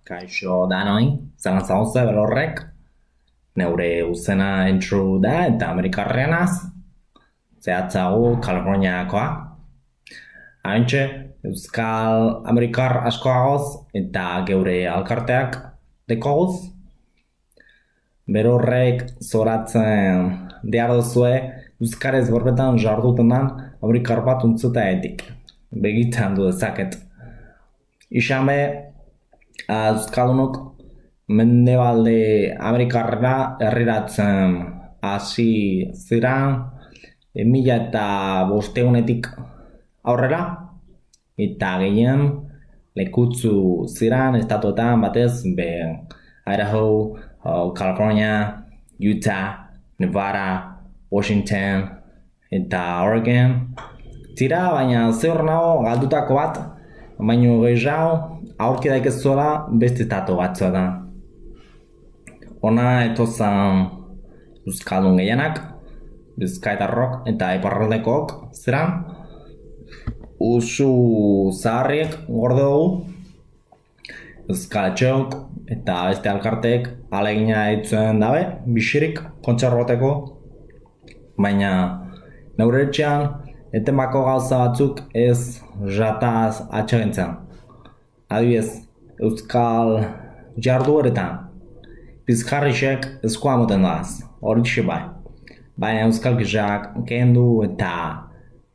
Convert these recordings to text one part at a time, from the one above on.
Kaixo danoi, zalantza gauza berorrek, neure uzena entru da eta Amerikarrenaz, zehatzago Kaliforniakoa. Haintxe, Euskal Amerikar askoagoz eta geure alkarteak dekoguz. Berorrek zoratzen behar duzue Euskarez borbetan jarduten dan Amerikar bat untzutaetik. Begitan du dezaket. Izan be, Euskaldunok Mendebalde Amerikarra herriratzen hasi ziren 2005etik aurrera eta gehien lekutzu ziren estatuetan batez Idaho, California, Utah, Nevada, Washington eta Oregon. Tira, baina zeur nago galdutako bat, baino gehiago aurki daikezuela beste estatu batzua da. Hona etozan Euskaldun gehienak, Bizkaitarrok eta iparraldekook ziren. Usu zaharriek gorde dugu, euskaletxeok eta beste alkarteek ahalegina ditzuen dabe, bizirik kontserboteko, baina neure etxean etemako gauza batzuk ez jataz atsegintzen. Adibidez, euskal jardueretan pizkarrisek eskua moten doaz, horixe bai. Baina euskal gizak kendu eta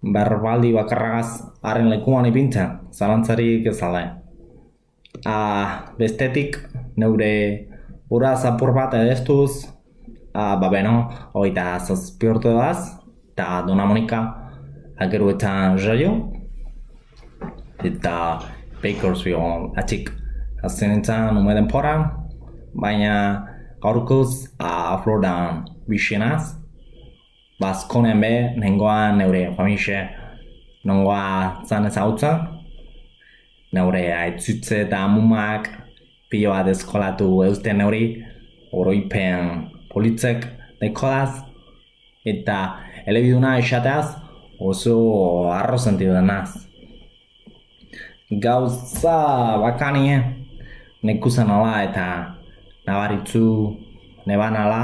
berbaldi bakarragaz haren lekuan ipintzen, zalantzarik ez alde. Bestetik, neure ura zapur bat edestuz, hogeita zazpiurte doaz, eta Dona Monika ageruetan jaio, eta Bakersfield atxik azten nintzen ume denporan, baina gaurkoz Floridan bizienaz, Baskonen be, nengoan neure familie nongoa zan ezagutzen, neure aitzutze eta amumak pilo bat eskolatu eusten neuri oroipen politzek dekodaz eta elebiduna esateaz oso arro sentidu denaz. Gauza bakanie nekuzan ala eta nabaritzu neban ala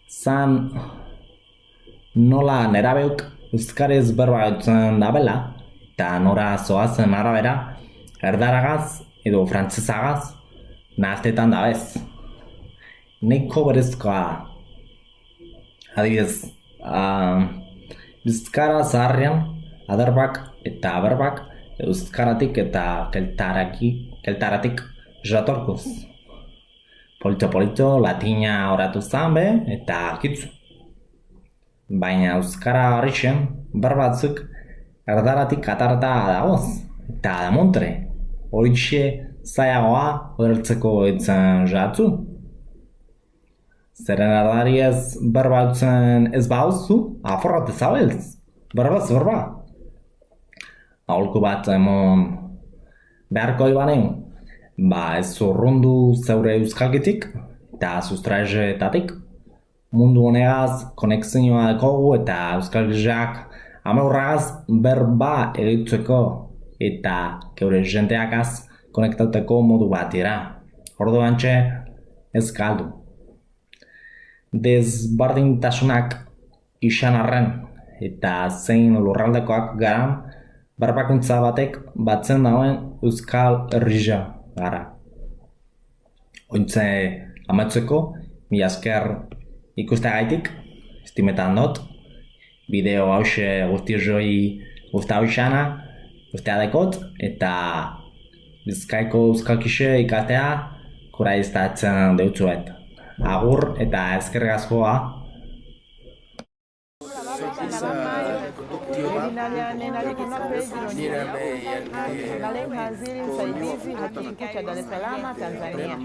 zan nola nerabeuk euskarez berba dutzen dabela eta nora zoazen arabera erdaragaz edo frantzesagaz nahaztetan dabez. Neiko berezkoa adibidez, bizkara zaharrean aderbak eta berbak euskaratik eta keltaratik jatorkuz. Polito latina oratu zan be eta kitzu. Baina euskara horrexen berbatzuk erdaratik atarata dagoz eta damontre. Horixe zaiagoa ulertzeko etzen jatzu. Zeren erdari ez berbatzen ez bauzu, aforrat ezabeltz. Berbaz berba. Aholku bat emon beharko ibanen, ez zurrundu zeure euskalkitik eta sustraezetatik. Mundu honegaz konexioa dekogu eta euskalgizak ameurragaz berba egitzeko eta geure jenteakaz konektateko modu bat dira. Ordu bantxe ez galdu. Desbardintasunak izan arren eta zein lurraldekoak garan berbakuntza batek batzen dauen euskal herria gara. Ointze amatzeko, mila esker ikustagaitik, estimetan dut, bideo hause guzti joi guztau izana, guztia dekot, eta Bizkaiko euskalkixe ikatea kura iztatzen deutzuet. Agur eta eskerrik askoa. Tanzania.